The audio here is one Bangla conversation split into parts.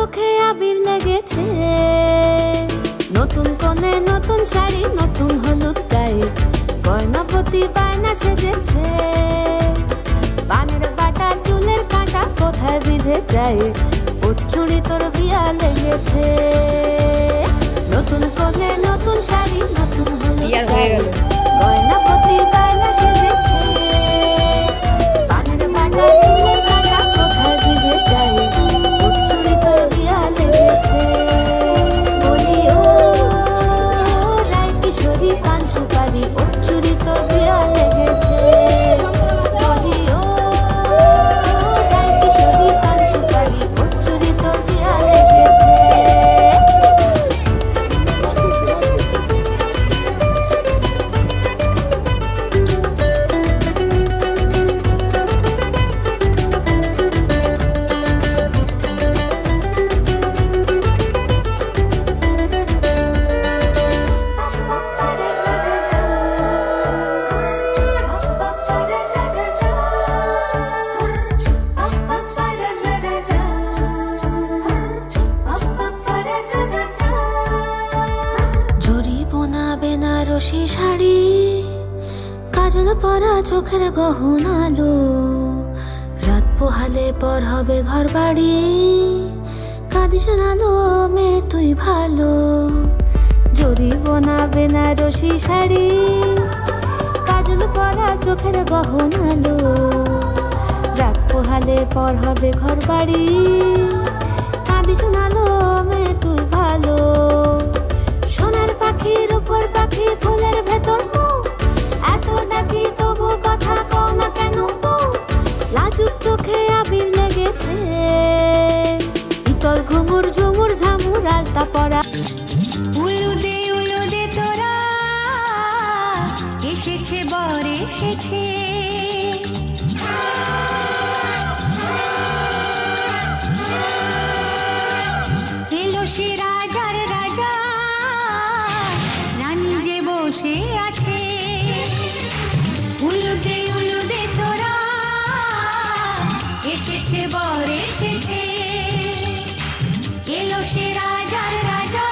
চোখে আবির লেগেছে, নতুন কোণে নতুন শাড়ি, নতুন হলুদ গায়ে, গয়নাপতি বায়না সেজেছে। পানের বাটা চুলের কাঁটা কোথায় বিঁধে যায়, ওর চুড়ি তোর বিয়া লেগেছে। নতুন কোণে নতুন শাড়ি, নতুন হলুদ গায়ে, গয়নাপতি বায়না সেজেছে। পানের বাটা চুলের কাঁটা কোথায় বিঁধে যায়, ওর চুড়ি তোর বিয়া লেগেছে। বলি ও রায় কিশোরী পান সুপারি, ওর চুড়ি তোর বিয়া লেগেছে। বলি ও রায় কিশোরী পান সুপারি, ওর চুড়ি তোর বিয়া লেগেছে। বেনারসি শাড়ি, কাজল পরা চোখের গহনালো, রাত পোহালে পর হবে ঘর বাড়ি, কাঁদিস নালো মেয়ে তুই ভালো। জরি বোনা বেনারসি শাড়ি, কাজল পরা চোখের গহনালো, রাত পোহালে পর হবে ঘর বাড়ি, কাঁদিস নালো মেয়ে তুই ভালো। সোনার পাখির উপর পাখি, ফুলের ভেতর মৌ, এত ডাকি তবু কথা কও না কেন বউ। লাজুক চোখে আবির লেগেছে, ইতল ঘুমুর ঝুমুর ঝামুর আলতা পরা। উলুদে তোরা এসেছে বর এসেছে, এলো সে রাজার রাজা, রানী যে বসে আছে। উলুদে তোরা এসেছে বর এসেছে, এলো সে রাজার রাজা,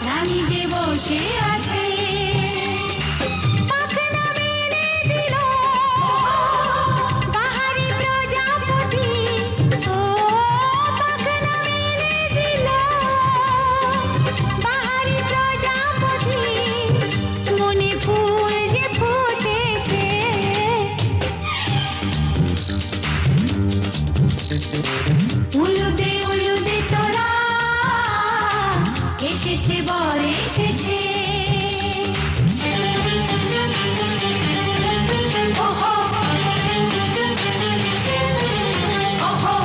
রানী যে বসে আছে। পাখনা মেলে দিল বাহারি প্রজাপতি, ও পাখনা মেলে দিল বাহারি প্রজাপতি, মনে ফুল যে ফুটেছে। উলুদে তোরা এসেছে বর এসেছে। ওহো ওহো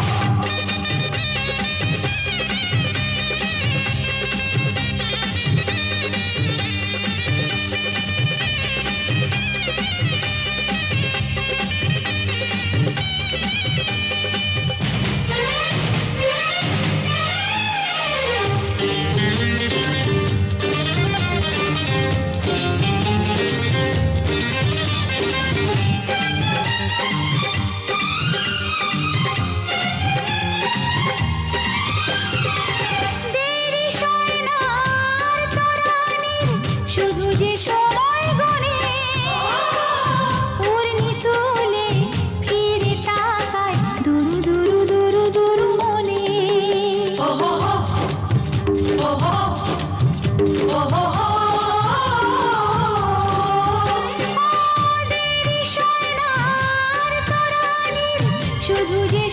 শুধু যে সময় গনে, উড়নি তুলে ফিরে তাকায় দুরু দুরু দুরু দুরু মনে। ওহো ওহো ওহো দেরি সোনার তরানির, শুধু যে